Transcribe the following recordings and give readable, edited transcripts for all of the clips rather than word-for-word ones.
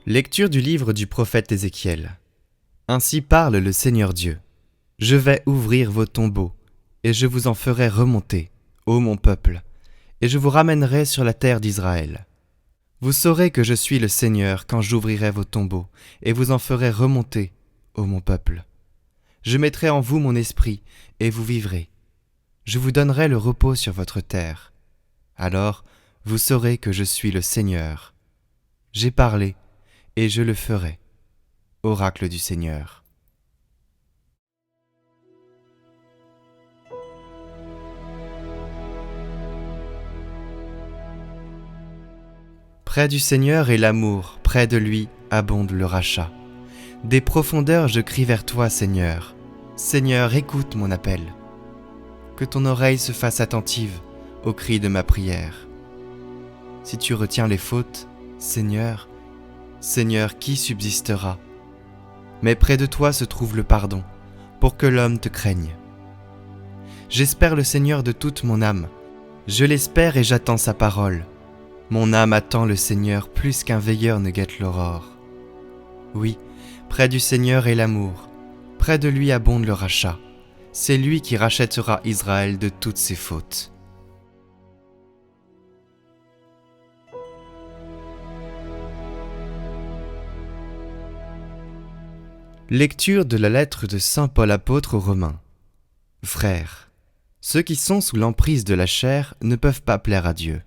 Lecture du livre du prophète Ézéchiel. Ainsi parle le Seigneur Dieu. Je vais ouvrir vos tombeaux, et je vous en ferai remonter, ô mon peuple, et je vous ramènerai sur la terre d'Israël. Vous saurez que je suis le Seigneur quand j'ouvrirai vos tombeaux, et vous en ferai remonter, ô mon peuple. Je mettrai en vous mon esprit, et vous vivrez. Je vous donnerai le repos sur votre terre. Alors vous saurez que je suis le Seigneur. J'ai parlé, et je le ferai. Oracle du Seigneur. Près du Seigneur est l'amour, près de lui abonde le rachat. Des profondeurs je crie vers toi, Seigneur. Seigneur, écoute mon appel. Que ton oreille se fasse attentive au cri de ma prière. Si tu retiens les fautes, Seigneur, Seigneur, qui subsistera? Mais près de toi se trouve le pardon, pour que l'homme te craigne. J'espère le Seigneur de toute mon âme. Je l'espère et j'attends sa parole. Mon âme attend le Seigneur plus qu'un veilleur ne guette l'aurore. Oui, près du Seigneur est l'amour, près de lui abonde le rachat. C'est lui qui rachètera Israël de toutes ses fautes. Lecture de la lettre de saint Paul apôtre aux Romains. Frères, ceux qui sont sous l'emprise de la chair ne peuvent pas plaire à Dieu.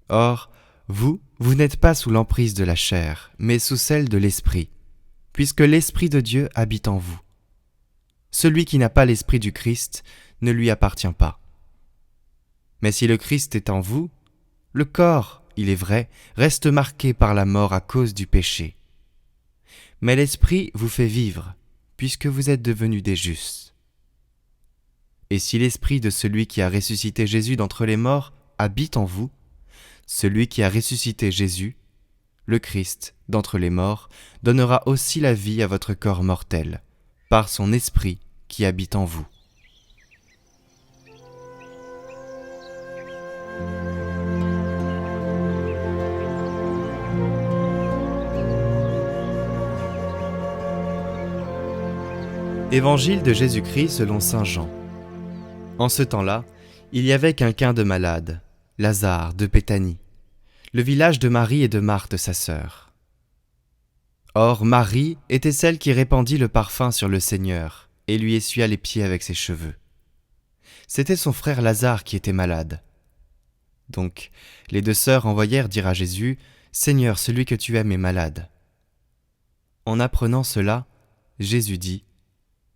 Or, vous n'êtes pas sous l'emprise de la chair, mais sous celle de l'Esprit, puisque l'Esprit de Dieu habite en vous. Celui qui n'a pas l'Esprit du Christ ne lui appartient pas. Mais si le Christ est en vous, le corps, il est vrai, reste marqué par la mort à cause du péché. Mais l'Esprit vous fait vivre, puisque vous êtes devenus des justes. Et si l'Esprit de celui qui a ressuscité Jésus d'entre les morts habite en vous, celui qui a ressuscité Jésus, le Christ, d'entre les morts, donnera aussi la vie à votre corps mortel, par son Esprit qui habite en vous. Évangile de Jésus-Christ selon saint Jean. En ce temps-là, il y avait quelqu'un de malade, Lazare de Béthanie, le village de Marie et de Marthe sa sœur. Or Marie était celle qui répandit le parfum sur le Seigneur et lui essuya les pieds avec ses cheveux. C'était son frère Lazare qui était malade. Donc les deux sœurs envoyèrent dire à Jésus, « Seigneur, celui que tu aimes est malade. » En apprenant cela, Jésus dit, «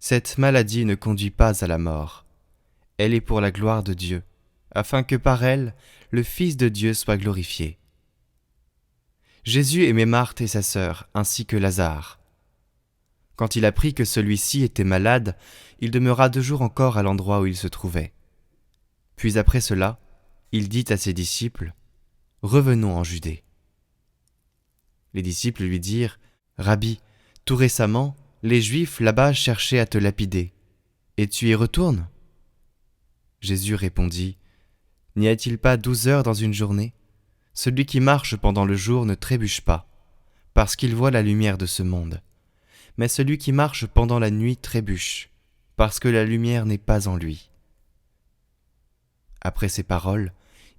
Cette maladie ne conduit pas à la mort. Elle est pour la gloire de Dieu, afin que par elle, le Fils de Dieu soit glorifié. » Jésus aimait Marthe et sa sœur, ainsi que Lazare. Quand il apprit que celui-ci était malade, il demeura 2 jours encore à l'endroit où il se trouvait. Puis après cela, il dit à ses disciples, « Revenons en Judée. » Les disciples lui dirent, « Rabbi, tout récemment, les Juifs là-bas cherchaient à te lapider, et tu y retournes ?» Jésus répondit, « N'y a-t-il pas 12 heures dans une journée ? Celui qui marche pendant le jour ne trébuche pas, parce qu'il voit la lumière de ce monde. Mais celui qui marche pendant la nuit trébuche, parce que la lumière n'est pas en lui. » Après ces paroles,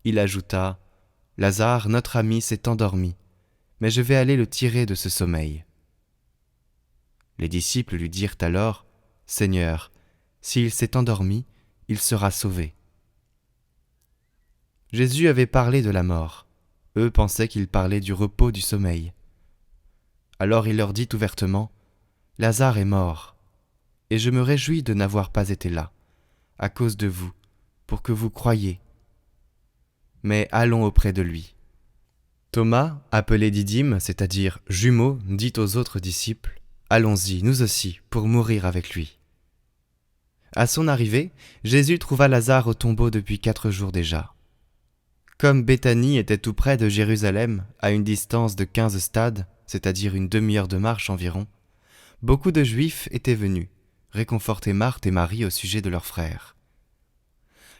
il ajouta, « Lazare, notre ami, s'est endormi, mais je vais aller le tirer de ce sommeil. » Les disciples lui dirent alors, « Seigneur, s'il s'est endormi, il sera sauvé. » Jésus avait parlé de la mort. Eux pensaient qu'il parlait du repos du sommeil. Alors il leur dit ouvertement, « Lazare est mort, et je me réjouis de n'avoir pas été là, à cause de vous, pour que vous croyiez. Mais allons auprès de lui. » Thomas, appelé Didyme, c'est-à-dire jumeau, dit aux autres disciples, « Allons-y, nous aussi, pour mourir avec lui. » À son arrivée, Jésus trouva Lazare au tombeau depuis 4 jours déjà. Comme Béthanie était tout près de Jérusalem, à une distance de 15 stades, c'est-à-dire une demi-heure de marche environ, beaucoup de Juifs étaient venus réconforter Marthe et Marie au sujet de leur frère.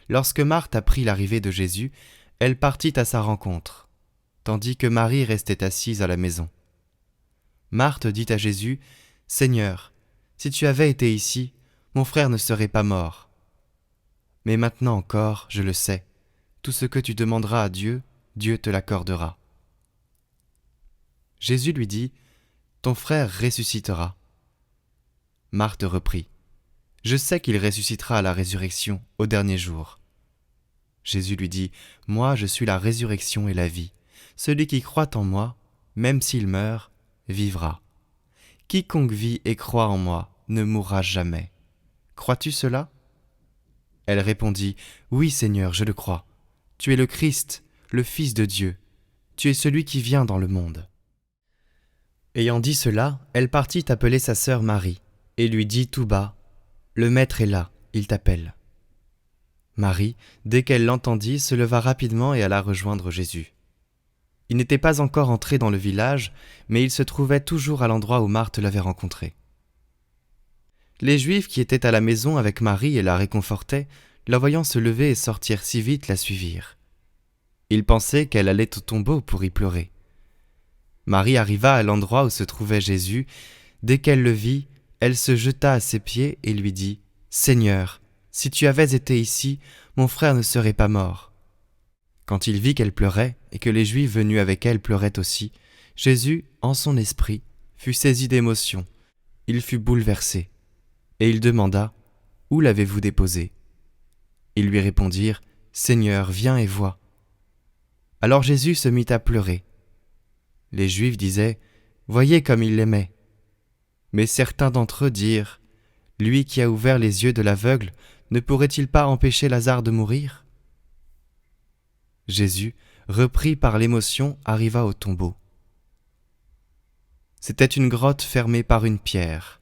Lorsque Marthe apprit l'arrivée de Jésus, elle partit à sa rencontre, tandis que Marie restait assise à la maison. Marthe dit à Jésus, « Seigneur, si tu avais été ici, mon frère ne serait pas mort. Mais maintenant encore, je le sais, tout ce que tu demanderas à Dieu, Dieu te l'accordera. » Jésus lui dit, « Ton frère ressuscitera. » Marthe reprit, « Je sais qu'il ressuscitera à la résurrection, au dernier jour. » Jésus lui dit, « Moi, je suis la résurrection et la vie. Celui qui croit en moi, même s'il meurt, vivra. Quiconque vit et croit en moi ne mourra jamais. Crois-tu cela ?» Elle répondit, « Oui, Seigneur, je le crois. Tu es le Christ, le Fils de Dieu. Tu es celui qui vient dans le monde. » Ayant dit cela, elle partit appeler sa sœur Marie, et lui dit tout bas, « Le Maître est là, il t'appelle. » Marie, dès qu'elle l'entendit, se leva rapidement et alla rejoindre Jésus. Il n'était pas encore entré dans le village, mais il se trouvait toujours à l'endroit où Marthe l'avait rencontré. Les Juifs qui étaient à la maison avec Marie et la réconfortaient, la voyant se lever et sortir si vite, la suivirent. Ils pensaient qu'elle allait au tombeau pour y pleurer. Marie arriva à l'endroit où se trouvait Jésus. Dès qu'elle le vit, elle se jeta à ses pieds et lui dit, « Seigneur, si tu avais été ici, mon frère ne serait pas mort. » Quand il vit qu'elle pleurait et que les Juifs venus avec elle pleuraient aussi, Jésus, en son esprit, fut saisi d'émotion. Il fut bouleversé. Et il demanda, « Où l'avez-vous déposé ?» Ils lui répondirent, « Seigneur, viens et vois. » Alors Jésus se mit à pleurer. Les Juifs disaient, « Voyez comme il l'aimait. » Mais certains d'entre eux dirent, « Lui qui a ouvert les yeux de l'aveugle, ne pourrait-il pas empêcher Lazare de mourir ?» Jésus, repris par l'émotion, arriva au tombeau. C'était une grotte fermée par une pierre.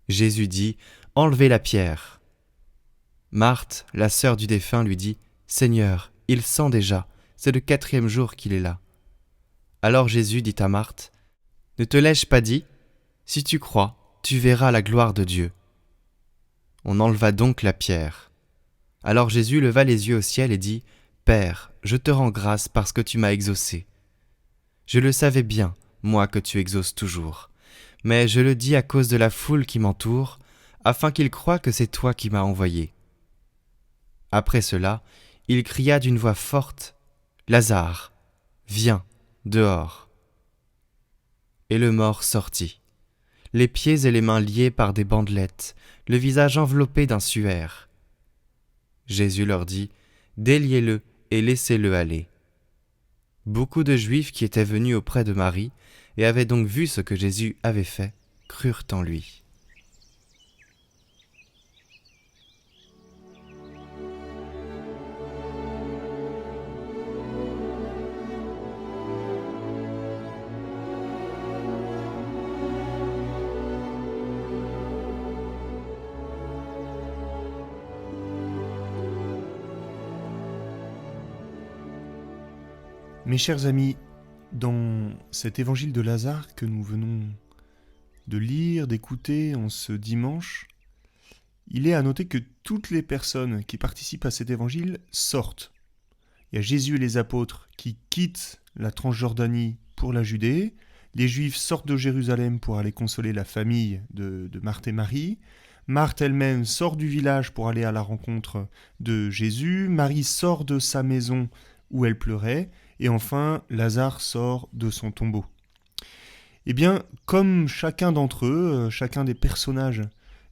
Jésus dit, « Enlevez la pierre. » Marthe, la sœur du défunt, lui dit, « Seigneur, il sent déjà, c'est le 4e jour qu'il est là. » Alors Jésus dit à Marthe, « Ne te l'ai-je pas dit ? Si tu crois, tu verras la gloire de Dieu. » On enleva donc la pierre. Alors Jésus leva les yeux au ciel et dit, « Père, je te rends grâce parce que tu m'as exaucé. Je le savais bien, moi, que tu exauces toujours. Mais je le dis à cause de la foule qui m'entoure, afin qu'ils croient que c'est toi qui m'as envoyé. » Après cela, il cria d'une voix forte, « Lazare, viens dehors. » Et le mort sortit, les pieds et les mains liés par des bandelettes, le visage enveloppé d'un suaire. Jésus leur dit, « Déliez-le et laissez-le aller. » Beaucoup de Juifs qui étaient venus auprès de Marie et avaient donc vu ce que Jésus avait fait, crurent en lui. Mes chers amis, dans cet évangile de Lazare que nous venons de lire, d'écouter en ce dimanche, il est à noter que toutes les personnes qui participent à cet évangile sortent. Il y a Jésus et les apôtres qui quittent la Transjordanie pour la Judée, les Juifs sortent de Jérusalem pour aller consoler la famille de Marthe et Marie, Marthe elle-même sort du village pour aller à la rencontre de Jésus, Marie sort de sa maison où elle pleurait, et enfin, Lazare sort de son tombeau. Eh bien, comme chacun d'entre eux, chacun des personnages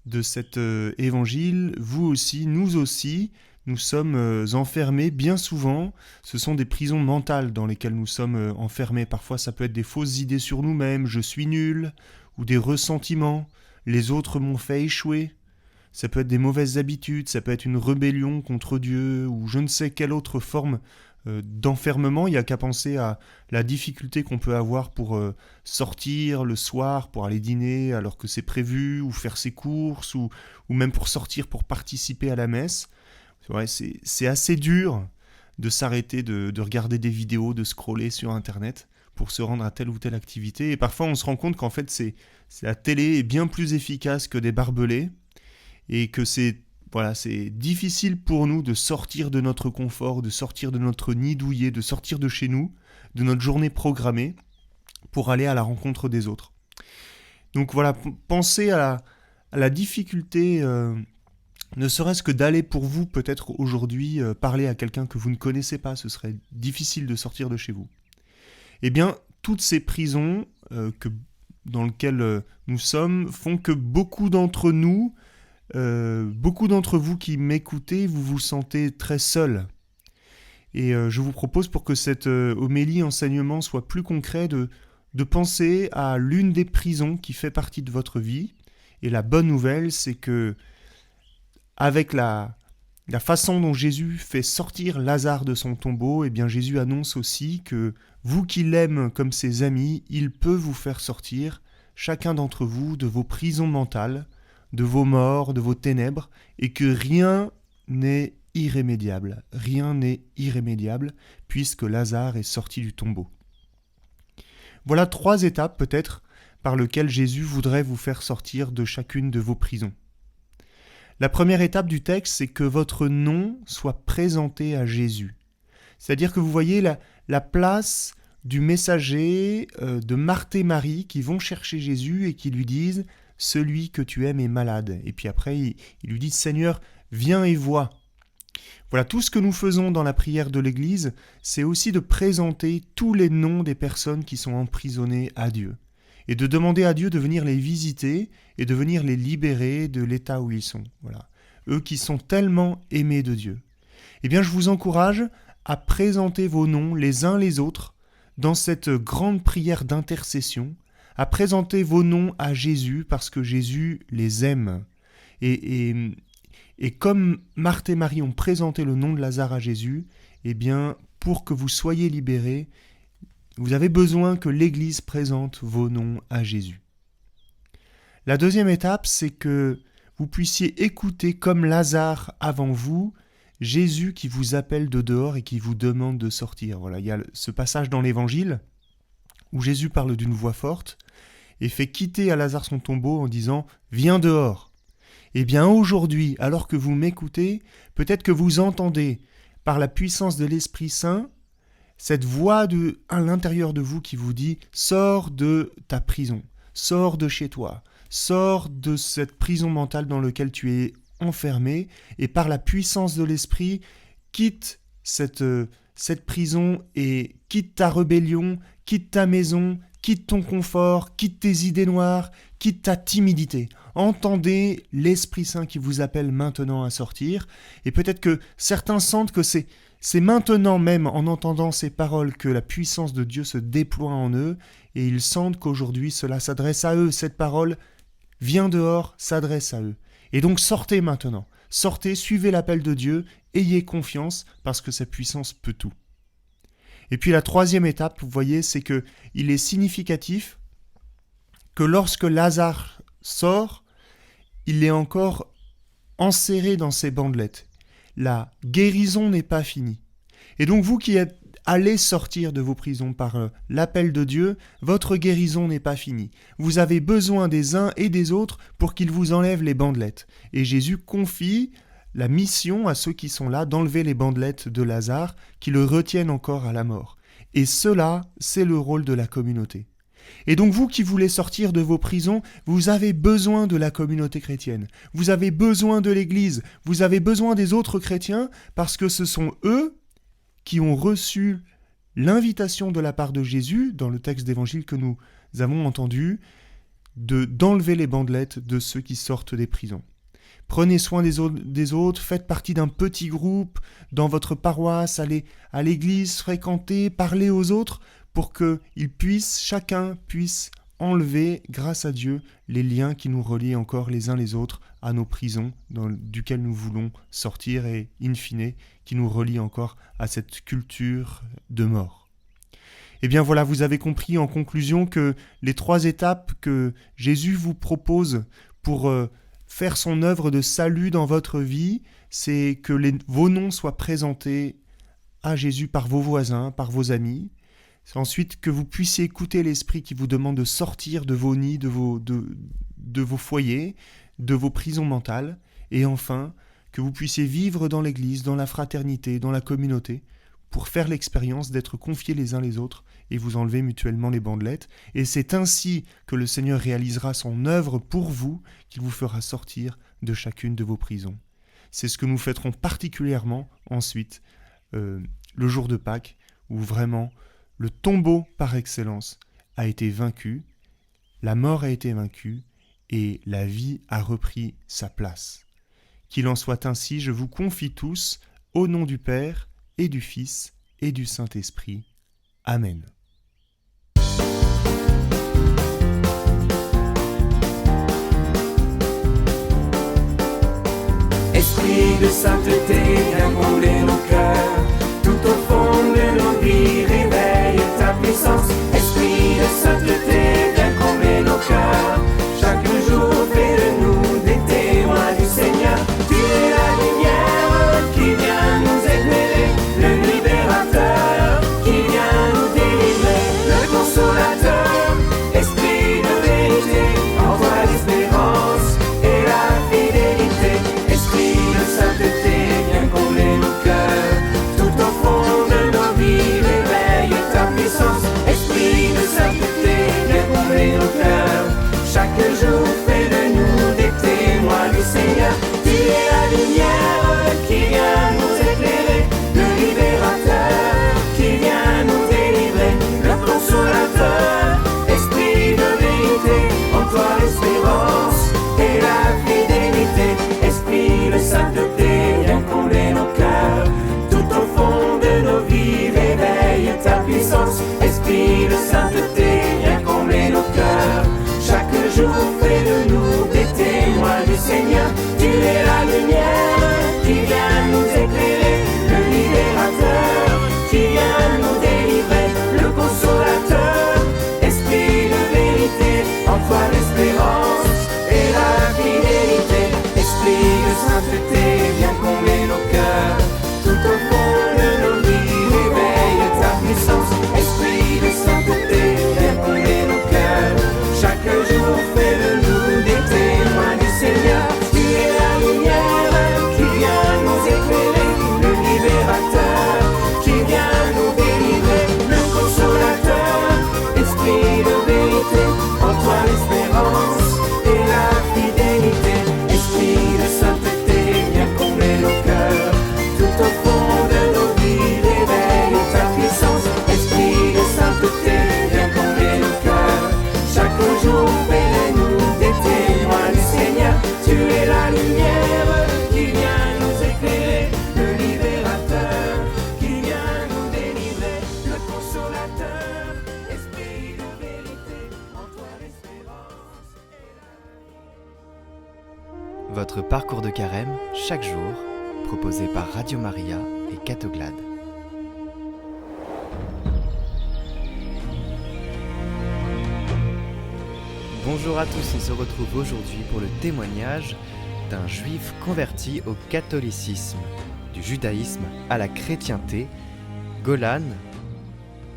de cet évangile, vous aussi, nous sommes enfermés bien souvent. Ce sont des prisons mentales dans lesquelles nous sommes enfermés. Parfois, ça peut être des fausses idées sur nous-mêmes, je suis nul, ou des ressentiments, les autres m'ont fait échouer. Ça peut être des mauvaises habitudes, ça peut être une rébellion contre Dieu, ou je ne sais quelle autre forme d'enfermement. Il n'y a qu'à penser à la difficulté qu'on peut avoir pour sortir le soir, pour aller dîner alors que c'est prévu, ou faire ses courses, ou même pour sortir pour participer à la messe. C'est assez dur de s'arrêter, de regarder des vidéos, de scroller sur Internet pour se rendre à telle ou telle activité. Et parfois on se rend compte qu'en fait la télé est bien plus efficace que des barbelés, et que c'est difficile pour nous de sortir de notre confort, de sortir de notre nid douillet, de sortir de chez nous, de notre journée programmée, pour aller à la rencontre des autres. Donc voilà, pensez à la difficulté, ne serait-ce que d'aller pour vous, peut-être aujourd'hui, parler à quelqu'un que vous ne connaissez pas, ce serait difficile de sortir de chez vous. Eh bien, toutes ces prisons dans lesquelles nous sommes font que beaucoup d'entre nous, beaucoup d'entre vous qui m'écoutez, vous vous sentez très seul. Et je vous propose, pour que cette homélie enseignement soit plus concret, de penser à l'une des prisons qui fait partie de votre vie. Et la bonne nouvelle, c'est que avec la façon dont Jésus fait sortir Lazare de son tombeau, eh bien Jésus annonce aussi que vous qui l'aimez comme ses amis, il peut vous faire sortir, chacun d'entre vous, de vos prisons mentales, de vos morts, de vos ténèbres, et que rien n'est irrémédiable. Rien n'est irrémédiable, puisque Lazare est sorti du tombeau. Voilà 3 étapes peut-être par lesquelles Jésus voudrait vous faire sortir de chacune de vos prisons. La première étape du texte, c'est que votre nom soit présenté à Jésus. C'est-à-dire que vous voyez la place du messager de Marthe et Marie qui vont chercher Jésus et qui lui disent « Celui que tu aimes est malade ». Et puis après, il lui dit « Seigneur, viens et vois ». Voilà, tout ce que nous faisons dans la prière de l'Église, c'est aussi de présenter tous les noms des personnes qui sont emprisonnées à Dieu. Et de demander à Dieu de venir les visiter et de venir les libérer de l'état où ils sont. Voilà. Eux qui sont tellement aimés de Dieu. Eh bien, je vous encourage à présenter vos noms les uns les autres dans cette grande prière d'intercession, à présenter vos noms à Jésus parce que Jésus les aime. Et comme Marthe et Marie ont présenté le nom de Lazare à Jésus, eh bien, pour que vous soyez libérés, vous avez besoin que l'Église présente vos noms à Jésus. La deuxième étape, c'est que vous puissiez écouter comme Lazare avant vous, Jésus qui vous appelle de dehors et qui vous demande de sortir. Voilà, il y a ce passage dans l'Évangile où Jésus parle d'une voix forte et fait quitter à Lazare son tombeau en disant « Viens dehors ». Eh bien aujourd'hui, alors que vous m'écoutez, peut-être que vous entendez par la puissance de l'Esprit Saint cette voix à l'intérieur de vous qui vous dit « Sors de ta prison, sors de chez toi, sors de cette prison mentale dans laquelle tu es enfermé et par la puissance de l'Esprit, quitte cette prison et quitte ta rébellion, quitte ta maison, quitte ton confort, quitte tes idées noires, quitte ta timidité. Entendez l'Esprit Saint qui vous appelle maintenant à sortir et peut-être que certains sentent que c'est maintenant même en entendant ces paroles que la puissance de Dieu se déploie en eux et ils sentent qu'aujourd'hui cela s'adresse à eux. Cette parole vient dehors, s'adresse à eux. Et donc sortez maintenant. Sortez, suivez l'appel de Dieu, ayez confiance parce que sa puissance peut tout. Et puis la troisième étape, vous voyez, c'est que il est significatif que lorsque Lazare sort, il est encore enserré dans ses bandelettes. La guérison n'est pas finie. Et donc vous qui allez sortir de vos prisons par l'appel de Dieu, votre guérison n'est pas finie. Vous avez besoin des uns et des autres pour qu'ils vous enlèvent les bandelettes. Et Jésus confie la mission à ceux qui sont là d'enlever les bandelettes de Lazare qui le retiennent encore à la mort. Et cela, c'est le rôle de la communauté. Et donc vous qui voulez sortir de vos prisons, vous avez besoin de la communauté chrétienne. Vous avez besoin de l'Église. Vous avez besoin des autres chrétiens parce que ce sont eux qui ont reçu l'invitation de la part de Jésus, dans le texte d'évangile que nous avons entendu, d'enlever les bandelettes de ceux qui sortent des prisons. Prenez soin des autres, faites partie d'un petit groupe dans votre paroisse, allez à l'église, fréquentez, parlez aux autres pour que chacun puisse enlever, grâce à Dieu, les liens qui nous relient encore les uns les autres à nos prisons duquel nous voulons sortir et, in fine, qui nous relient encore à cette culture de mort. Eh bien voilà, vous avez compris en conclusion que les 3 étapes que Jésus vous propose pour faire son œuvre de salut dans votre vie, c'est que vos noms soient présentés à Jésus par vos voisins, par vos amis. C'est ensuite que vous puissiez écouter l'Esprit qui vous demande de sortir de vos nids, de vos foyers, de vos prisons mentales. Et enfin, que vous puissiez vivre dans l'Église, dans la fraternité, dans la communauté, pour faire l'expérience d'être confiés les uns les autres et vous enlever mutuellement les bandelettes. Et c'est ainsi que le Seigneur réalisera son œuvre pour vous, qu'il vous fera sortir de chacune de vos prisons. C'est ce que nous fêterons particulièrement ensuite, le jour de Pâques, où vraiment le tombeau par excellence a été vaincu, la mort a été vaincue et la vie a repris sa place. Qu'il en soit ainsi, je vous confie tous, au nom du Père et du Fils et du Saint-Esprit. Amen. Esprit de sainteté, viens combler nos cœurs. Tout au fond de nos vies, réveille ta puissance. Esprit de sainteté, viens combler nos cœurs. Chaque jour, fais de nous des témoins du Seigneur. Tu es la lumière qui vient nous éclairer, le libérateur qui vient nous délivrer, le consolateur, esprit de vérité, en toi l'espérance et la fidélité. Esprit de sainteté, viens combler nos cœurs. Tout au fond de nos vies, réveille ta puissance. Esprit de sainteté, viens combler nos cœurs. Chaque jour, fais de nous des témoins du Seigneur. Tu es la lumière qui vient nous éclairer, le libérateur qui vient nous délivrer, le consolateur, esprit de vérité, en toi l'espérance et la fidélité. Esprit de sainteté, viens combler nos cœurs. Tout au fond de nos vies, réveille ta puissance. Esprit de sainteté, viens combler nos cœurs. Chaque jour, fais de nous des témoins du Seigneur. Tu es la lumière qui vient nous éclairer, le libérateur qui vient nous délivrer, le consolateur, esprit de vérité, en toi l'espérance et la fidélité. Esprit de sainteté, viens combler nos cœurs. Tout au fond de nos vies, réveille ta puissance. Esprit de sainteté, viens combler nos cœurs. Chaque jour, fais de nous des témoins du Seigneur. Tu es la lumière qui vient nous éclairer, le libérateur qui vient nous délivrer, le consolateur, esprit de vérité, en toi l'espérance et la fidélité. Esprit de sainteté, viens combler nos cœurs. Tout au fond de nos vies, réveille ta puissance. Esprit de sainteté, viens combler nos cœurs. Chaque jour, fais de nous des témoins du Seigneur. Tu es la lumière qui vient nous éclairer, le libérateur qui vient nous délivrer, le consolateur, esprit de vérité, en toi l'espérance et la... Votre parcours de carême, chaque jour, proposé par Radio Maria et Catoglade. Bonjour à tous, on se retrouve aujourd'hui pour le témoignage d'un juif converti au catholicisme, du judaïsme à la chrétienté, Golan.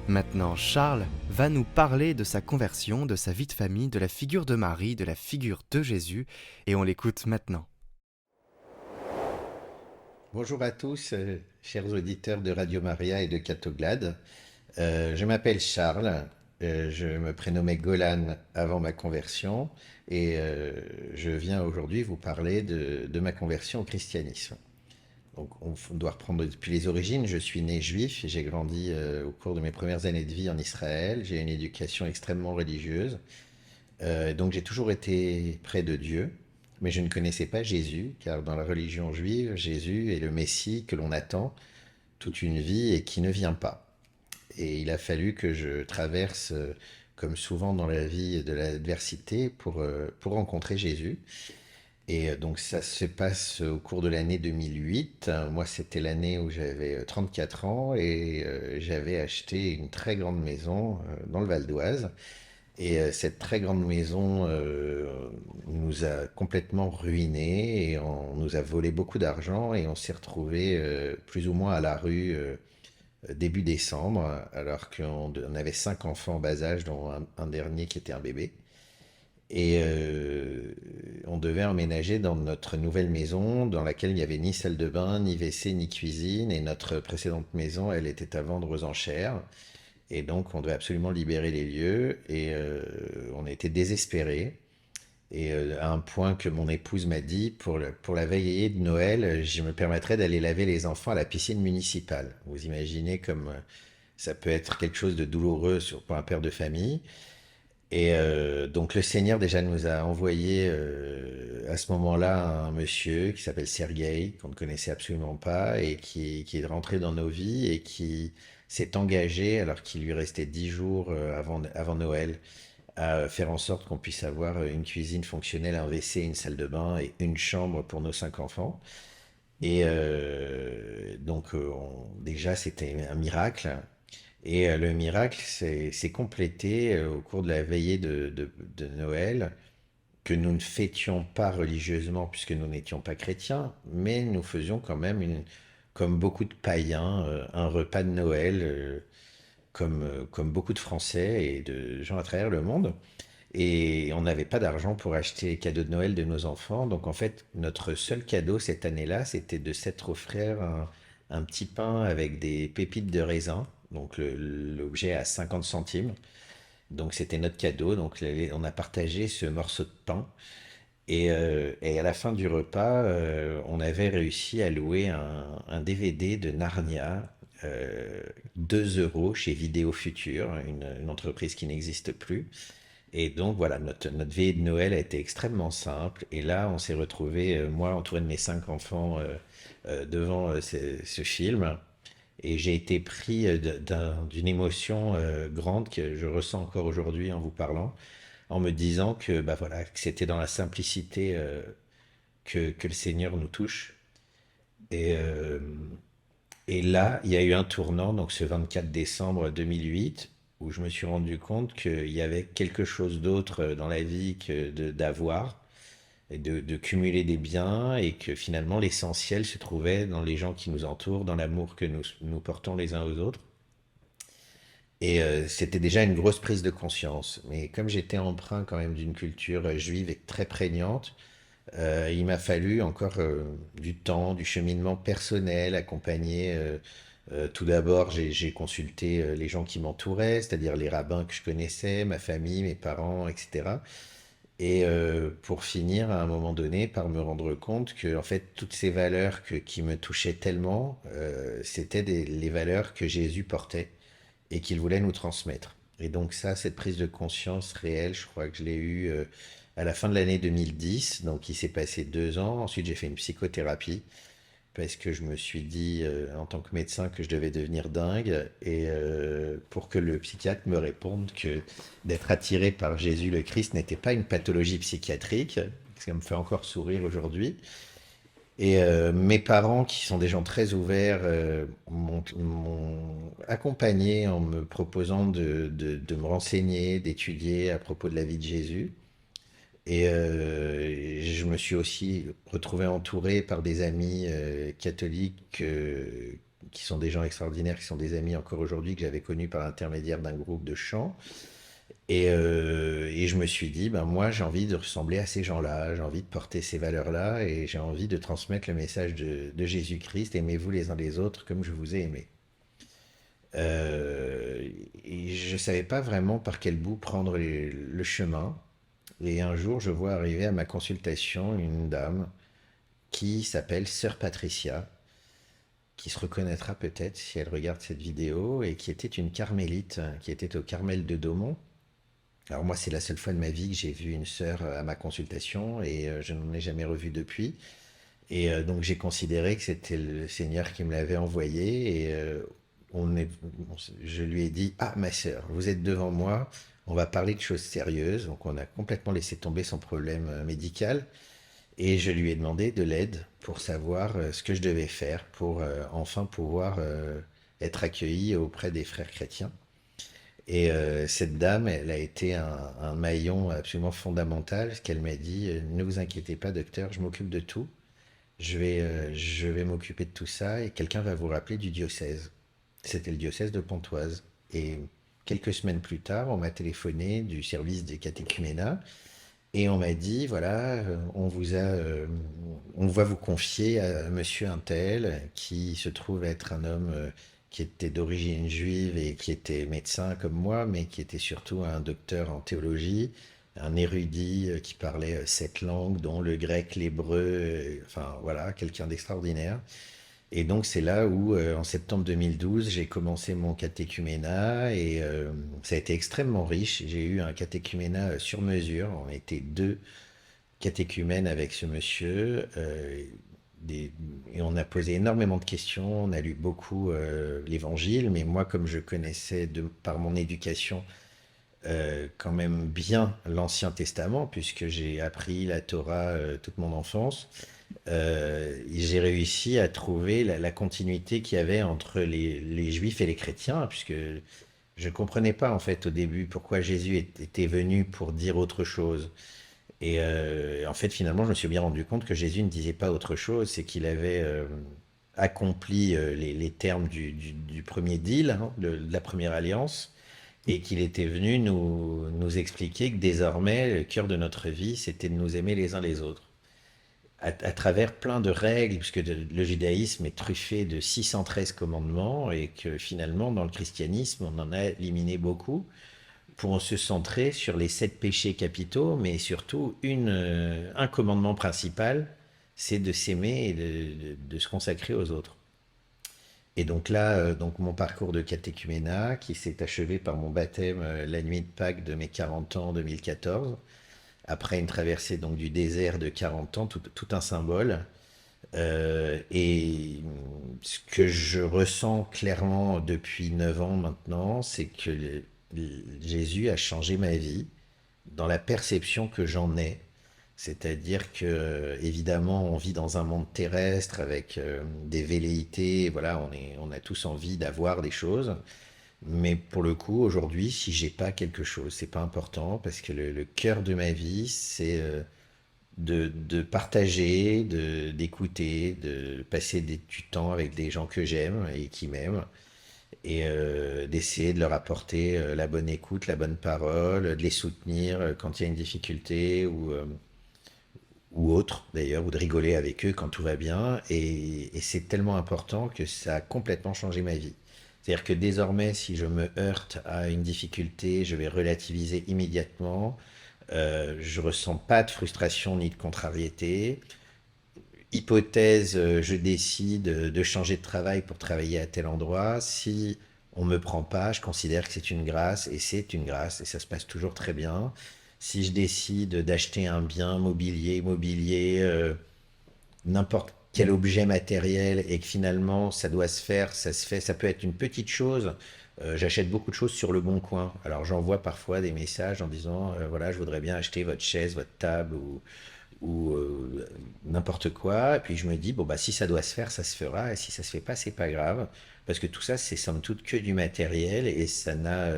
Maintenant, Charles va nous parler de sa conversion, de sa vie de famille, de la figure de Marie, de la figure de Jésus, et on l'écoute maintenant. Bonjour à tous, chers auditeurs de Radio Maria et de Catoglade. Je m'appelle Charles, je me prénommais Golan avant ma conversion et je viens aujourd'hui vous parler de ma conversion au christianisme. Donc on doit reprendre depuis les origines. Je suis né juif et j'ai grandi au cours de mes premières années de vie en Israël. J'ai une éducation extrêmement religieuse. Donc j'ai toujours été près de Dieu, mais je ne connaissais pas Jésus, car dans la religion juive, Jésus est le Messie que l'on attend toute une vie et qui ne vient pas. Et il a fallu que je traverse, comme souvent dans la vie, de l'adversité pour rencontrer Jésus. Et donc ça se passe au cours de l'année 2008. Moi, c'était l'année où j'avais 34 ans et j'avais acheté une très grande maison dans le Val d'Oise. Et cette très grande maison nous a complètement ruinés et on nous a volé beaucoup d'argent et on s'est retrouvés plus ou moins à la rue début décembre, alors qu'on avait 5 enfants en bas âge, dont un dernier qui était un bébé. Et on devait emménager dans notre nouvelle maison dans laquelle il n'y avait ni salle de bain, ni WC, ni cuisine. Et notre précédente maison, elle était à vendre aux enchères. Et donc, on devait absolument libérer les lieux. Et on était désespérés. Et à un point que mon épouse m'a dit, pour la veillée de Noël, je me permettrais d'aller laver les enfants à la piscine municipale. Vous imaginez comme ça peut être quelque chose de douloureux pour un père de famille. Et donc le Seigneur déjà nous a envoyé à ce moment-là un monsieur qui s'appelle Sergueï, qu'on ne connaissait absolument pas, et qui est rentré dans nos vies et qui s'est engagé, alors qu'il lui restait 10 jours avant Noël, à faire en sorte qu'on puisse avoir une cuisine fonctionnelle, un WC, une salle de bain et une chambre pour nos 5 enfants. Et donc déjà c'était un miracle. Et le miracle s'est complété au cours de la veillée de Noël, que nous ne fêtions pas religieusement puisque nous n'étions pas chrétiens, mais nous faisions quand même, comme beaucoup de païens, un repas de Noël, comme beaucoup de Français et de gens à travers le monde. Et on n'avait pas d'argent pour acheter les cadeaux de Noël de nos enfants. Donc en fait, notre seul cadeau cette année-là, c'était de s'être offert un petit pain avec des pépites de raisin. Donc l'objet à 50 centimes. Donc c'était notre cadeau. Donc on a partagé ce morceau de pain. Et à la fin du repas, on avait réussi à louer un DVD de Narnia, 2 euros chez Vidéo Future, une entreprise qui n'existe plus. Et donc voilà, notre veillée de Noël a été extrêmement simple. Et là, on s'est retrouvé, moi, entouré de mes 5 enfants, devant ce film. Et j'ai été pris d'une émotion grande que je ressens encore aujourd'hui en vous parlant, en me disant que, bah voilà, que c'était dans la simplicité que le Seigneur nous touche. Et, euh, et là, il y a eu un tournant, donc ce 24 décembre 2008, où je me suis rendu compte qu'il y avait quelque chose d'autre dans la vie que d'avoir et de cumuler des biens, et que finalement l'essentiel se trouvait dans les gens qui nous entourent, dans l'amour que nous portons les uns aux autres. Et c'était déjà une grosse prise de conscience. Mais comme j'étais empreint quand même d'une culture juive et très prégnante, il m'a fallu encore du temps, du cheminement personnel, accompagné. Tout d'abord, j'ai consulté les gens qui m'entouraient, c'est-à-dire les rabbins que je connaissais, ma famille, mes parents, etc. Et pour finir, à un moment donné, par me rendre compte que, en fait, toutes ces valeurs qui me touchaient tellement, c'était les valeurs que Jésus portait et qu'il voulait nous transmettre. Et donc ça, cette prise de conscience réelle, je crois que je l'ai eue à la fin de l'année 2010. Donc il s'est passé 2 ans. Ensuite, j'ai fait une psychothérapie parce que je me suis dit, en tant que médecin, que je devais devenir dingue, et pour que le psychiatre me réponde que d'être attiré par Jésus le Christ n'était pas une pathologie psychiatrique, ça me fait encore sourire aujourd'hui. Et mes parents, qui sont des gens très ouverts, m'ont accompagné en me proposant de me renseigner, d'étudier à propos de la vie de Jésus. Et je me suis aussi retrouvé entouré par des amis catholiques qui sont des gens extraordinaires, qui sont des amis encore aujourd'hui, que j'avais connus par l'intermédiaire d'un groupe de chant. Et je me suis dit, ben moi j'ai envie de ressembler à ces gens-là, j'ai envie de porter ces valeurs-là, et j'ai envie de transmettre le message de Jésus-Christ, aimez-vous les uns les autres comme je vous ai aimé. Et je ne savais pas vraiment par quel bout prendre le chemin. Et un jour, je vois arriver à ma consultation une dame qui s'appelle Sœur Patricia, qui se reconnaîtra peut-être si elle regarde cette vidéo, et qui était une carmélite, qui était au Carmel de Daumont. Alors moi, c'est la seule fois de ma vie que j'ai vu une sœur à ma consultation, et je n'en ai jamais revu depuis. Et donc j'ai considéré que c'était le Seigneur qui me l'avait envoyé, et je lui ai dit, ah ma sœur, vous êtes devant moi, on va parler de choses sérieuses. Donc on a complètement laissé tomber son problème médical, et je lui ai demandé de l'aide pour savoir ce que je devais faire pour enfin pouvoir être accueilli auprès des frères chrétiens. Et cette dame, elle a été un maillon absolument fondamental, parce qu'elle m'a dit, ne vous inquiétez pas docteur, je m'occupe de tout, je vais m'occuper de tout ça, et quelqu'un va vous rappeler du diocèse. C'était le diocèse de Pontoise. Et quelques semaines plus tard, on m'a téléphoné du service des catéchuménats, Et on m'a dit, voilà, on va vous confier à monsieur untel, qui se trouve être un homme qui était d'origine juive et qui était médecin comme moi, mais qui était surtout un docteur en théologie, un érudit qui parlait 7 langues, dont le grec, l'hébreu, enfin voilà, quelqu'un d'extraordinaire. Et donc c'est là où, en septembre 2012, j'ai commencé mon catéchuménat et ça a été extrêmement riche. J'ai eu un catéchuménat sur mesure. On était deux catéchumènes avec ce monsieur des- et on a posé énormément de questions. On a lu beaucoup l'Évangile, mais moi, comme je connaissais par mon éducation quand même bien l'Ancien Testament, puisque j'ai appris la Torah toute mon enfance. J'ai réussi à trouver la continuité qu'il y avait entre les juifs et les chrétiens, puisque je ne comprenais pas en fait au début pourquoi Jésus était venu pour dire autre chose. Et en fait, finalement, je me suis bien rendu compte que Jésus ne disait pas autre chose, c'est qu'il avait accompli les termes du premier deal, hein, de la première alliance, et qu'il était venu nous expliquer que désormais, le cœur de notre vie, c'était de nous aimer les uns les autres à travers plein de règles, puisque le judaïsme est truffé de 613 commandements et que finalement, dans le christianisme, on en a éliminé beaucoup pour se centrer sur les 7 péchés capitaux, mais surtout un commandement principal, c'est de s'aimer et de se consacrer aux autres. Et donc là, donc mon parcours de catéchuménat, qui s'est achevé par mon baptême la nuit de Pâques de mes 40 ans en 2014, après une traversée donc du désert de 40 ans, tout un symbole. Et ce que je ressens clairement depuis 9 ans maintenant, c'est que Jésus a changé ma vie dans la perception que j'en ai. C'est-à-dire que, évidemment, on vit dans un monde terrestre avec des velléités, voilà, on a tous envie d'avoir des choses. Mais pour le coup, aujourd'hui, si j'ai pas quelque chose, c'est pas important parce que le cœur de ma vie, c'est de partager, d'écouter, de passer du temps avec des gens que j'aime et qui m'aiment et d'essayer de leur apporter la bonne écoute, la bonne parole, de les soutenir quand il y a une difficulté ou autre d'ailleurs, ou de rigoler avec eux quand tout va bien. Et c'est tellement important que ça a complètement changé ma vie. C'est-à-dire que désormais, si je me heurte à une difficulté, je vais relativiser immédiatement. Je ressens pas de frustration ni de contrariété. Hypothèse, je décide de changer de travail pour travailler à tel endroit. Si on me prend pas, je considère que c'est une grâce et c'est une grâce et ça se passe toujours très bien. Si je décide d'acheter un bien mobilier, n'importe quel objet matériel et que finalement ça doit se faire, ça se fait, ça peut être une petite chose. J'achète beaucoup de choses sur le Bon Coin. Alors j'envoie parfois des messages en disant voilà, je voudrais bien acheter votre chaise, votre table ou n'importe quoi. Et puis je me dis bon bah si ça doit se faire, ça se fera. Et si ça se fait pas, c'est pas grave parce que tout ça c'est somme toute que du matériel et ça n'a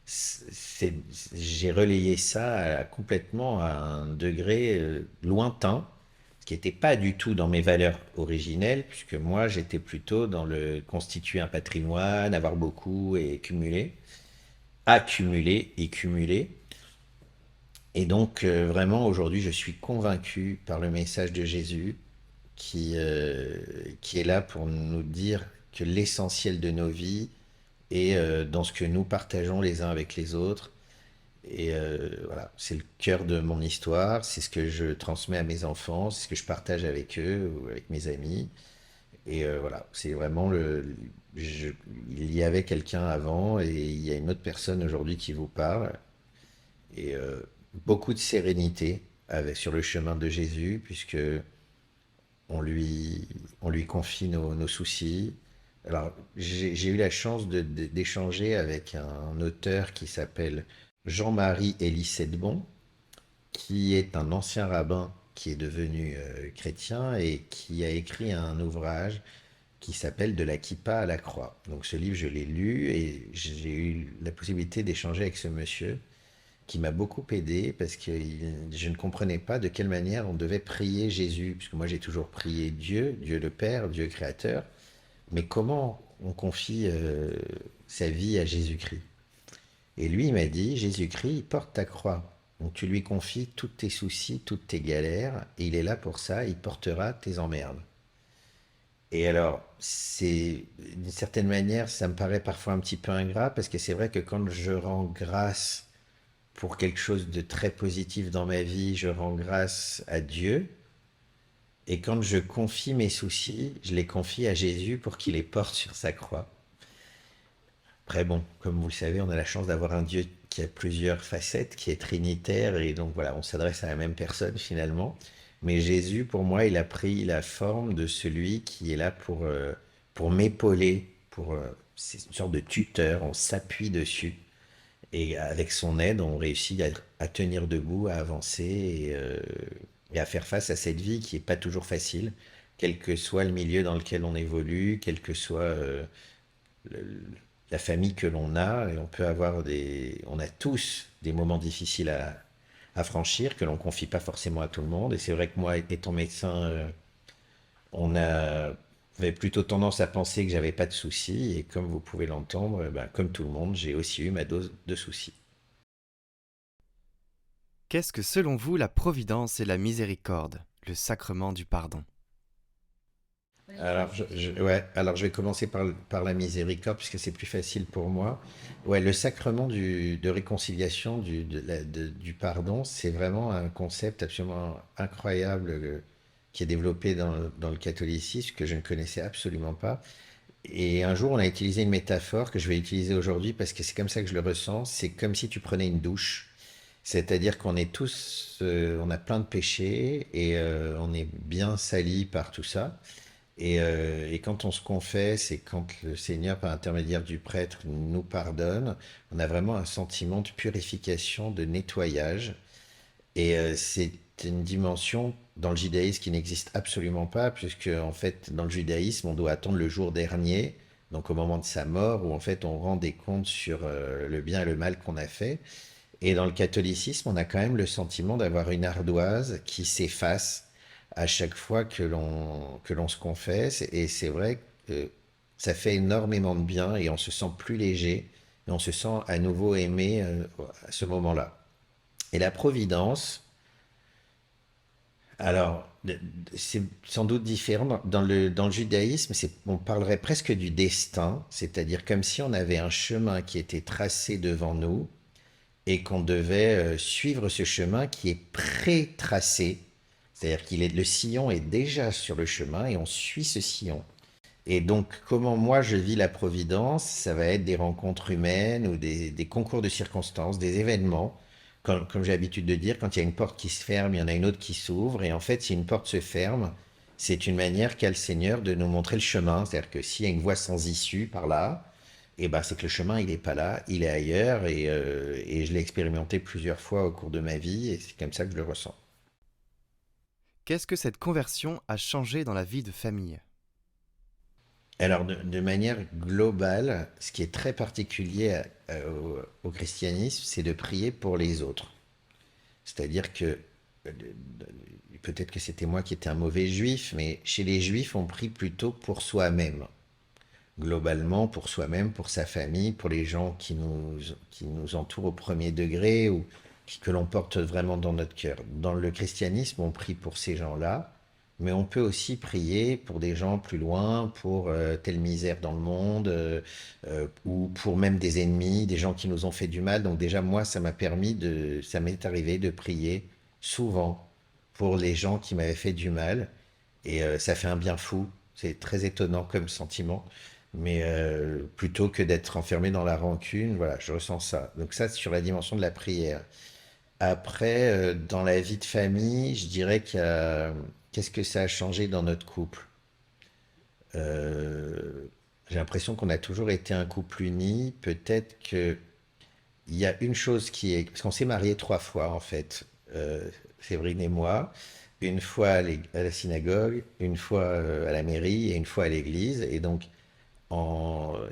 c'est- j'ai relayé ça complètement à un degré lointain, ce qui n'était pas du tout dans mes valeurs originelles, puisque moi j'étais plutôt dans le constituer un patrimoine, avoir beaucoup et cumuler, accumuler et cumuler. Et donc vraiment aujourd'hui je suis convaincu par le message de Jésus qui est là pour nous dire que l'essentiel de nos vies est dans ce que nous partageons les uns avec les autres. Et voilà, c'est le cœur de mon histoire, c'est ce que je transmets à mes enfants, c'est ce que je partage avec eux ou avec mes amis. Et voilà, c'est vraiment je- il y avait quelqu'un avant et il y a une autre personne aujourd'hui qui vous parle. Et beaucoup de sérénité sur le chemin de Jésus, puisque on lui, on lui confie nos soucis. Alors, j'ai eu la chance d'échanger avec un auteur qui s'appelle Jean-Marie Élie Sedbon, qui est un ancien rabbin qui est devenu chrétien et qui a écrit un ouvrage qui s'appelle De la kippa à la croix. Donc ce livre, je l'ai lu et j'ai eu la possibilité d'échanger avec ce monsieur qui m'a beaucoup aidé parce que je ne comprenais pas de quelle manière on devait prier Jésus, puisque moi j'ai toujours prié Dieu, Dieu le Père, Dieu créateur, mais comment on confie sa vie à Jésus-Christ? Et lui, il m'a dit, Jésus-Christ, il porte ta croix. Donc tu lui confies tous tes soucis, toutes tes galères, et il est là pour ça, il portera tes emmerdes. Et alors, c'est d'une certaine manière, ça me paraît parfois un petit peu ingrat, parce que c'est vrai que quand je rends grâce pour quelque chose de très positif dans ma vie, je rends grâce à Dieu. Et quand je confie mes soucis, je les confie à Jésus pour qu'il les porte sur sa croix. Après, bon, comme vous le savez, on a la chance d'avoir un Dieu qui a plusieurs facettes, qui est trinitaire, et donc voilà, on s'adresse à la même personne finalement. Mais Jésus, pour moi, il a pris la forme de celui qui est là pour m'épauler, c'est une sorte de tuteur, on s'appuie dessus. Et avec son aide, on réussit à tenir debout, à avancer et à faire face à cette vie qui n'est pas toujours facile, quel que soit le milieu dans lequel on évolue, quelle que soit le- la famille que l'on a. Et on a tous des moments difficiles à franchir que l'on confie pas forcément à tout le monde. Et c'est vrai que moi, étant médecin, on avait plutôt tendance à penser que j'avais pas de soucis. Et comme vous pouvez l'entendre, ben, comme tout le monde, j'ai aussi eu ma dose de soucis. Qu'est-ce que selon vous la providence et la miséricorde, le sacrement du pardon? Alors je vais commencer par la miséricorde puisque c'est plus facile pour moi. Ouais, le sacrement de réconciliation, du pardon, c'est vraiment un concept absolument incroyable qui est développé dans le catholicisme que je ne connaissais absolument pas. Et un jour, on a utilisé une métaphore que je vais utiliser aujourd'hui parce que c'est comme ça que je le ressens. C'est comme si tu prenais une douche. C'est-à-dire qu'on est tous, on a plein de péchés et on est bien salis par tout ça. Et quand on se confesse et quand le Seigneur, par intermédiaire du prêtre, nous pardonne, on a vraiment un sentiment de purification, de nettoyage. Et c'est une dimension dans le judaïsme qui n'existe absolument pas, puisque en fait, dans le judaïsme, on doit attendre le jour dernier, donc au moment de sa mort, où en fait on rend des comptes sur le bien et le mal qu'on a fait. Et dans le catholicisme, on a quand même le sentiment d'avoir une ardoise qui s'efface à chaque fois que l'on se confesse. Et c'est vrai que ça fait énormément de bien et on se sent plus léger et on se sent à nouveau aimé à ce moment-là. Et la providence, alors, c'est sans doute différent. Dans le judaïsme, on parlerait presque du destin, c'est-à-dire comme si on avait un chemin qui était tracé devant nous et qu'on devait suivre ce chemin qui est pré-tracé, c'est-à-dire le sillon est déjà sur le chemin et on suit ce sillon. Et donc, comment moi je vis la providence, ça va être des rencontres humaines ou des concours de circonstances, des événements. Comme j'ai l'habitude de dire, quand il y a une porte qui se ferme, il y en a une autre qui s'ouvre. Et en fait, si une porte se ferme, c'est une manière qu'a le Seigneur de nous montrer le chemin. C'est-à-dire que s'il y a une voie sans issue par là, et ben, c'est que le chemin, il n'est pas là, il est ailleurs. Et je l'ai expérimenté plusieurs fois au cours de ma vie et c'est comme ça que je le ressens. Qu'est-ce que cette conversion a changé dans la vie de famille? Alors, de manière globale, ce qui est très particulier au christianisme, c'est de prier pour les autres. C'est-à-dire que peut-être que c'était moi qui étais un mauvais juif, mais chez les juifs, on prie plutôt pour soi-même. Globalement, pour soi-même, pour sa famille, pour les gens qui nous entourent au premier degré ou que l'on porte vraiment dans notre cœur. Dans le christianisme, on prie pour ces gens-là, mais on peut aussi prier pour des gens plus loin, pour telle misère dans le monde, ou pour même des ennemis, des gens qui nous ont fait du mal. Donc déjà, moi, ça m'est arrivé de prier souvent pour les gens qui m'avaient fait du mal, et ça fait un bien fou. C'est très étonnant comme sentiment, mais plutôt que d'être enfermé dans la rancune, voilà, je ressens ça. Donc ça, c'est sur la dimension de la prière. Après, dans la vie de famille, je dirais qu'est-ce que ça a changé dans notre couple? J'ai l'impression qu'on a toujours été un couple uni. Peut-être que il y a une chose qui est... Parce qu'on s'est mariés 3 fois, en fait, Séverine et moi. Une fois à la synagogue, une fois à la mairie et une fois à l'église. Et donc,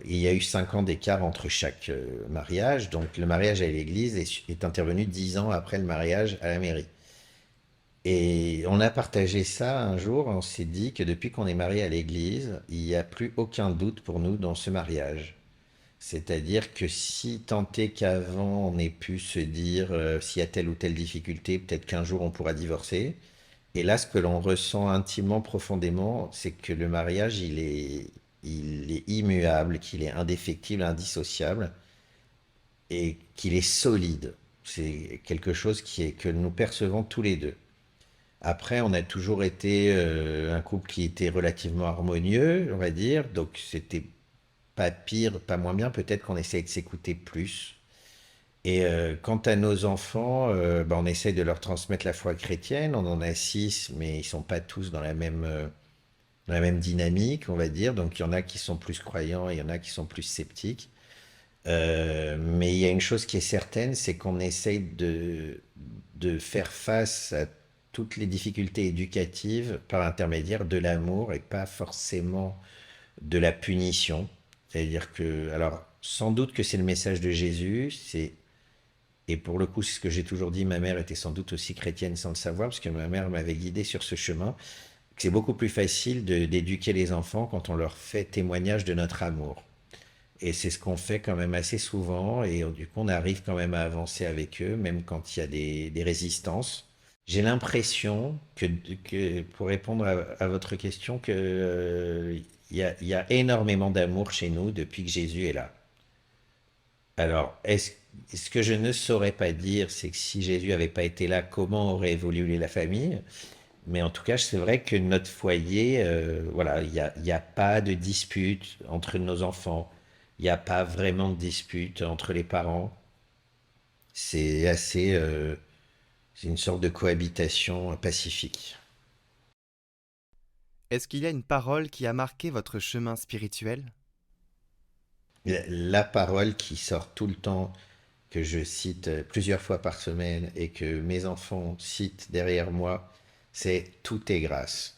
il y a eu 5 ans d'écart entre chaque mariage. Donc, le mariage à l'église est intervenu 10 ans après le mariage à la mairie. Et on a partagé ça un jour. On s'est dit que depuis qu'on est marié à l'église, il n'y a plus aucun doute pour nous dans ce mariage. C'est-à-dire que si tant est qu'avant on ait pu se dire s'il y a telle ou telle difficulté, peut-être qu'un jour on pourra divorcer. Et là, ce que l'on ressent intimement, profondément, c'est que le mariage, il est immuable, qu'il est indéfectible, indissociable et qu'il est solide. C'est quelque chose que nous percevons tous les deux. Après, on a toujours été un couple qui était relativement harmonieux, on va dire. Donc, c'était pas pire, pas moins bien. Peut-être qu'on essaye de s'écouter plus. Et quant à nos enfants, bah, on essaye de leur transmettre la foi chrétienne. On en a six, mais ils sont pas tous dans la même dynamique, on va dire. Donc, il y en a qui sont plus croyants et il y en a qui sont plus sceptiques. Mais il y a une chose qui est certaine, c'est qu'on essaye de faire face à toutes les difficultés éducatives par l'intermédiaire de l'amour et pas forcément de la punition. C'est-à-dire que, alors, sans doute que c'est le message de Jésus, et pour le coup, c'est ce que j'ai toujours dit, ma mère était sans doute aussi chrétienne sans le savoir, parce que ma mère m'avait guidé sur ce chemin, que c'est beaucoup plus facile d'éduquer les enfants quand on leur fait témoignage de notre amour. Et c'est ce qu'on fait quand même assez souvent, et du coup, on arrive quand même à avancer avec eux, même quand il y a des résistances. J'ai l'impression pour répondre à votre question, il y a énormément d'amour chez nous depuis que Jésus est là. Alors, ce que je ne saurais pas dire, c'est que si Jésus n'avait pas été là, comment aurait évolué la famille? Mais en tout cas, c'est vrai que notre foyer, voilà, il y a pas de dispute entre nos enfants. Il n'y a pas vraiment de dispute entre les parents. C'est assez, c'est une sorte de cohabitation pacifique. Est-ce qu'il y a une parole qui a marqué votre chemin spirituel? La parole qui sort tout le temps, que je cite plusieurs fois par semaine et que mes enfants citent derrière moi, c'est tout est grâce.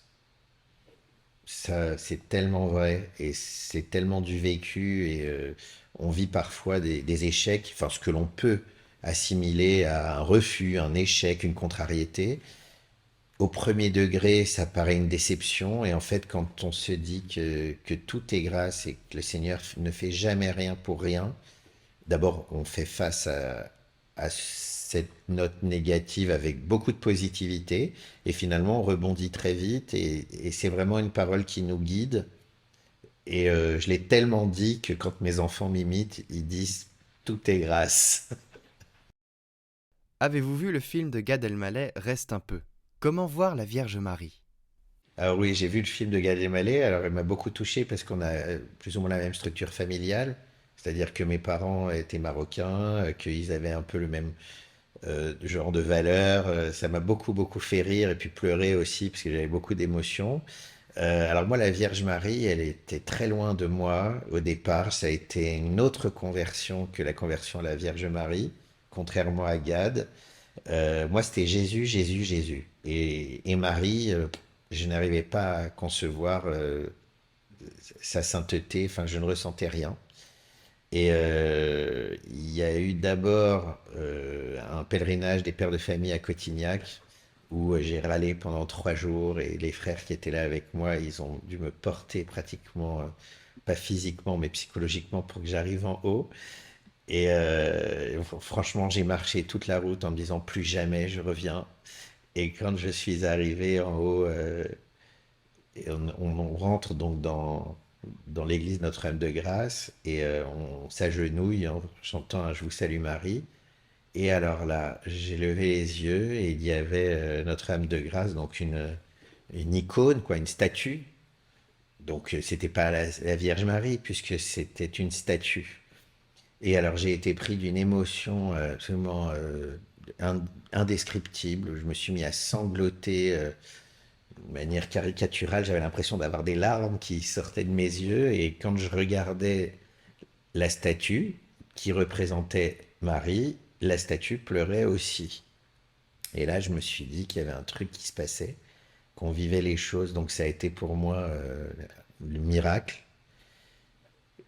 Ça, c'est tellement vrai et c'est tellement du vécu et on vit parfois des échecs, enfin ce que l'on peut assimiler à un refus, un échec, une contrariété. Au premier degré, ça paraît une déception et en fait, quand on se dit que tout est grâce et que le Seigneur ne fait jamais rien pour rien, d'abord, on fait face à cette note négative avec beaucoup de positivité et finalement, on rebondit très vite et c'est vraiment une parole qui nous guide. Et je l'ai tellement dit que quand mes enfants m'imitent, ils disent tout est grâce. Avez-vous vu le film de Gad Elmaleh, Reste un peu? Comment voir la Vierge Marie? Alors oui, j'ai vu le film de Gad Elmaleh, alors il m'a beaucoup touché parce qu'on a plus ou moins la même structure familiale, c'est-à-dire que mes parents étaient marocains, qu'ils avaient un peu le même genre de valeurs. Ça m'a beaucoup fait rire et puis pleurer aussi parce que j'avais beaucoup d'émotions. Alors moi, la Vierge Marie, elle était très loin de moi au départ. Ça a été une autre conversion que la conversion à la Vierge Marie, contrairement à Gad. Moi, c'était Jésus, Jésus, Jésus. Et Marie, je n'arrivais pas à concevoir sa sainteté. Enfin, je ne ressentais rien. Et il y a eu d'abord un pèlerinage des pères de famille à Cotignac où j'ai râlé pendant 3 jours et les frères qui étaient là avec moi, ils ont dû me porter pratiquement, pas physiquement, mais psychologiquement pour que j'arrive en haut. Et franchement, j'ai marché toute la route en me disant plus jamais je reviens. Et quand je suis arrivé en haut, et on rentre donc dans l'église Notre-Dame de Grâce et on s'agenouille en chantant un Je vous salue Marie. Et alors là, j'ai levé les yeux et il y avait Notre-Dame de Grâce, donc une icône, quoi, une statue. Donc c'était pas la Vierge Marie puisque c'était une statue. Et alors j'ai été pris d'une émotion absolument indescriptible. Je me suis mis à sangloter de manière caricaturale. J'avais l'impression d'avoir des larmes qui sortaient de mes yeux. Et quand je regardais la statue qui représentait Marie, la statue pleurait aussi. Et là, je me suis dit qu'il y avait un truc qui se passait, qu'on vivait les choses. Donc ça a été pour moi le miracle.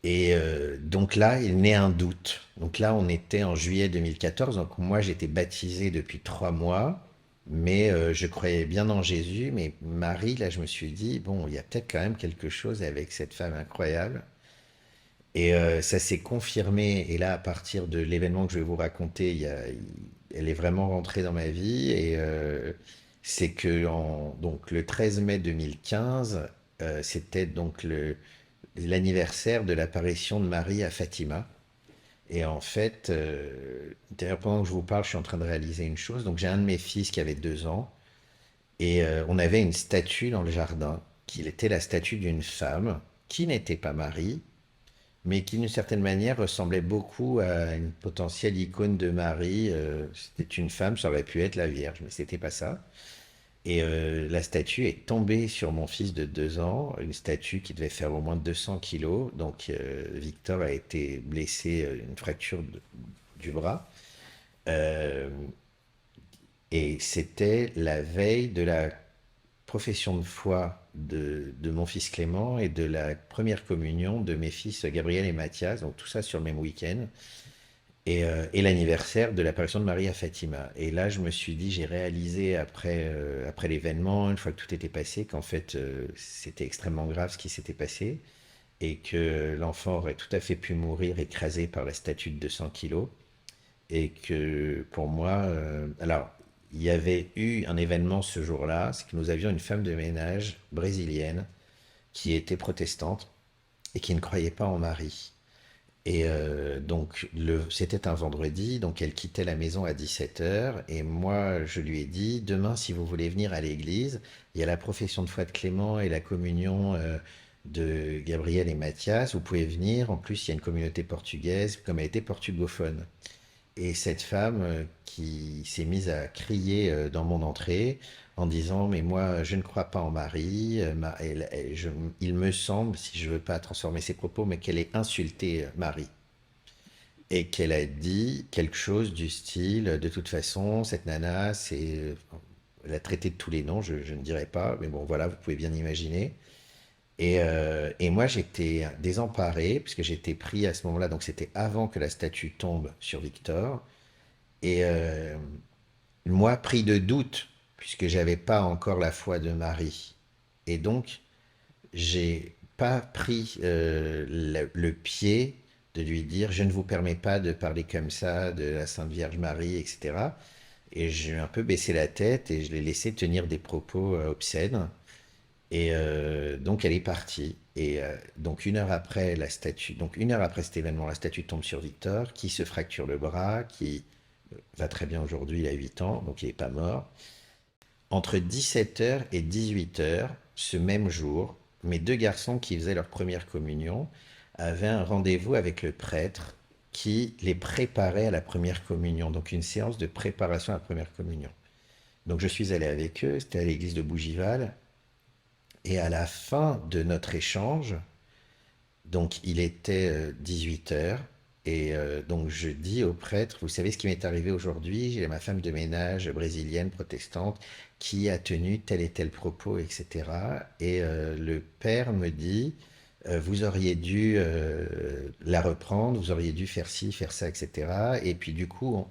Et donc là, il naît un doute. Donc là, on était en juillet 2014. Donc moi, j'étais baptisé depuis 3 mois, mais je croyais bien en Jésus. Mais Marie, là, je me suis dit, bon, il y a peut-être quand même quelque chose avec cette femme incroyable. Et ça s'est confirmé. Et là, à partir de l'événement que je vais vous raconter, elle est vraiment rentrée dans ma vie. Et c'est que donc, le 13 mai 2015, c'était donc l'anniversaire de l'apparition de Marie à Fatima. Et en fait, d'ailleurs, pendant que je vous parle, je suis en train de réaliser une chose. Donc, j'ai un de mes fils qui avait 2 ans. Et on avait une statue dans le jardin, qui était la statue d'une femme qui n'était pas Marie, mais qui d'une certaine manière ressemblait beaucoup à une potentielle icône de Marie. C'était une femme, ça aurait pu être la Vierge, mais c'était pas ça. Et la statue est tombée sur mon fils de 2 ans, une statue qui devait faire au moins 200 kilos. Donc Victor a été blessé, une fracture du bras. Euh, et c'était la veille de la profession de foi de mon fils Clément et de la première communion de mes fils Gabriel et Mathias, donc tout ça sur le même week-end, et l'anniversaire de l'apparition de Marie à Fatima. Et là, je me suis dit, j'ai réalisé après l'événement, une fois que tout était passé, qu'en fait, c'était extrêmement grave ce qui s'était passé, et que l'enfant aurait tout à fait pu mourir écrasé par la statue de 200 kilos. Et que pour moi, alors, il y avait eu un événement ce jour-là, c'est que nous avions une femme de ménage brésilienne qui était protestante et qui ne croyait pas en Marie. Et donc, c'était un vendredi, donc elle quittait la maison à 17 heures. Et moi, je lui ai dit, demain, si vous voulez venir à l'église, il y a la profession de foi de Clément et la communion de Gabriel et Mathias. Vous pouvez venir. En plus, il y a une communauté portugaise, comme elle était portugophone. Et cette femme qui s'est mise à crier dans mon entrée en disant, mais moi, je ne crois pas en Marie. Il me semble, si je ne veux pas transformer ses propos, mais qu'elle ait insulté Marie. Et qu'elle a dit quelque chose du style, de toute façon, cette nana, elle a traité de tous les noms, je ne dirais pas, mais bon, voilà, vous pouvez bien imaginer. Et moi, j'étais désemparé, puisque j'étais pris à ce moment-là, donc c'était avant que la statue tombe sur Victor. Et moi, pris de doute, puisque j'avais pas encore la foi de Marie. Et donc, j'ai pas pris le pied de lui dire, je ne vous permets pas de parler comme ça de la Sainte Vierge Marie, etc. Et j'ai un peu baissé la tête et je l'ai laissé tenir des propos obscènes. Et donc elle est partie. Et donc une heure après cet événement, la statue tombe sur Victor, qui se fracture le bras, qui va très bien aujourd'hui, il a 8 ans, donc il n'est pas mort. Entre 17 heures et 18 heures, ce même jour, mes 2 garçons qui faisaient leur première communion avaient un rendez-vous avec le prêtre qui les préparait à la première communion, donc une séance de préparation à la première communion. Donc je suis allé avec eux, c'était à l'église de Bougival. Et à la fin de notre échange, donc il était 18 heures, et donc je dis au prêtre, vous savez ce qui m'est arrivé aujourd'hui, j'ai ma femme de ménage brésilienne, protestante, qui a tenu tel et tel propos, etc. Et le père me dit, vous auriez dû la reprendre, vous auriez dû faire ci, faire ça, etc. Et puis du coup,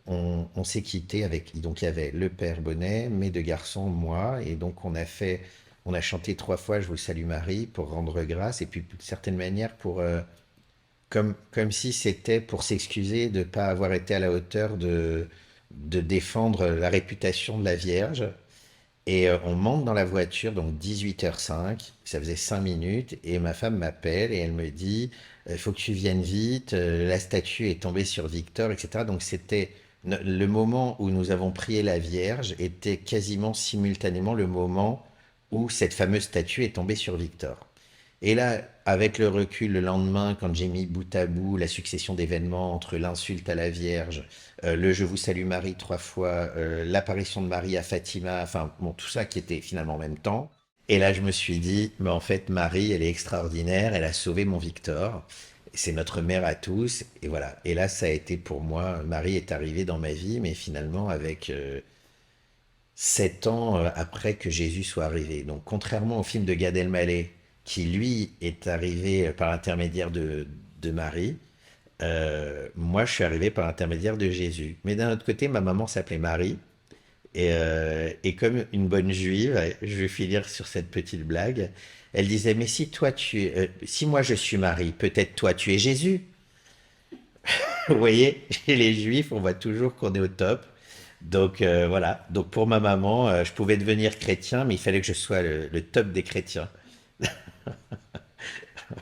on s'est quitté avec, donc il y avait le père Bonnet, mes 2 garçons, moi, et donc on a chanté 3 fois Je vous salue Marie pour rendre grâce, et puis d'une certaine manière comme si c'était pour s'excuser de ne pas avoir été à la hauteur de défendre la réputation de la Vierge. Et on monte dans la voiture, donc 18h05, ça faisait 5 minutes, et ma femme m'appelle et elle me dit, il faut que tu viennes vite, la statue est tombée sur Victor, etc. Donc c'était le moment où nous avons prié la Vierge était quasiment simultanément le moment où cette fameuse statue est tombée sur Victor. Et là, avec le recul, le lendemain, quand j'ai mis bout à bout la succession d'événements entre l'insulte à la Vierge, le Je vous salue Marie 3 fois, l'apparition de Marie à Fatima, enfin bon, tout ça qui était finalement en même temps. Et là, je me suis dit, mais en fait, Marie, elle est extraordinaire, elle a sauvé mon Victor. C'est notre mère à tous, et voilà. Et là, ça a été pour moi, Marie est arrivée dans ma vie, mais finalement avec 7 ans après que Jésus soit arrivé. Donc, contrairement au film de Gad Elmaleh, qui lui est arrivé par l'intermédiaire de Marie, moi je suis arrivé par l'intermédiaire de Jésus. Mais d'un autre côté, ma maman s'appelait Marie, et comme une bonne juive, je vais finir sur cette petite blague, Elle disait, mais si moi je suis Marie, peut-être toi tu es Jésus. Vous voyez, chez les Juifs, on voit toujours qu'on est au top. Donc voilà. Donc pour ma maman, je pouvais devenir chrétien, mais il fallait que je sois le top des chrétiens.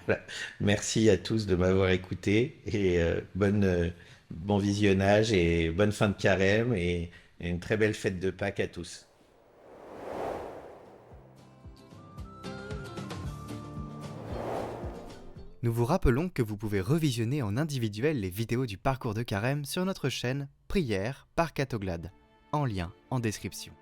Voilà. Merci à tous de m'avoir écouté et bon visionnage et bonne fin de carême et une très belle fête de Pâques à tous. Nous vous rappelons que vous pouvez revisionner en individuel les vidéos du parcours de carême sur notre chaîne Prière par Catoglade, en lien en description.